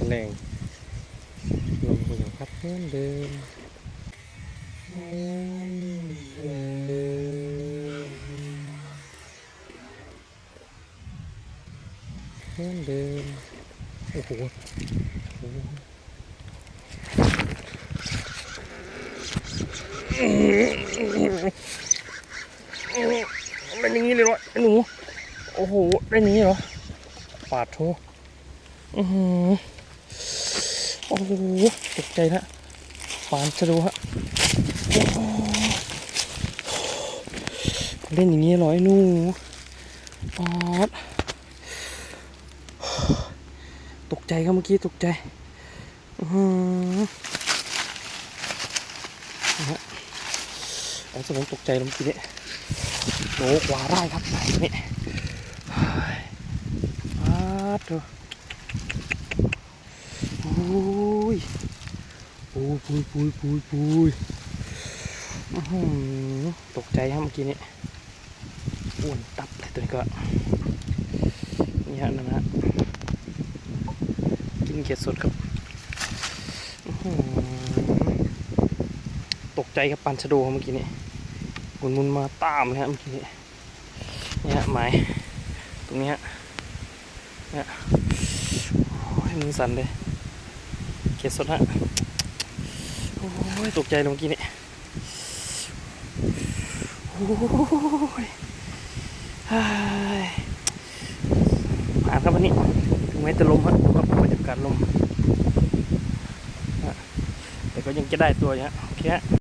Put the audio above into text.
แรงลมก็ยังพัดเหมือนเดิมเหมือนเดิมโอ้โหเป็นอย่างนี้เลยเหรอหนูโอ้โหเป็นอย่างนี้เหรอปาดโถโอ้โหตกใจนะปานจะดูฮะเล่นอย่างนี้เหรอไอ้หนูปาดตกใจครับเมื่อกี้ตกใจเอาสมองตกใจลงทีนี้โหกว่าได้ครับนี่ดูโอ้ยปุยตกใจครับเมื่อกี้นี้อ้วนตับเลยตัวนี้ก็นี่ฮะนะฮะกินเขียดสดครับตกใจครับปันชะโดเมื่อกี้นี้หมุนมาตามเลยฮะเมื่อกี้นี้นี่ฮะหมายตรงนี้ฮะเนี่ยโอ้ยมือสั่นเลยเขียดสดฮะโอ้ยตกใจเลยเมื่อกี้นี้โอ้ยผ่านครับวันนี้ถึงแม้จะลมฮะก็บรรยากาศลมแต่ก็ยังจะได้ตัวอยู่ฮะโอเคฮะ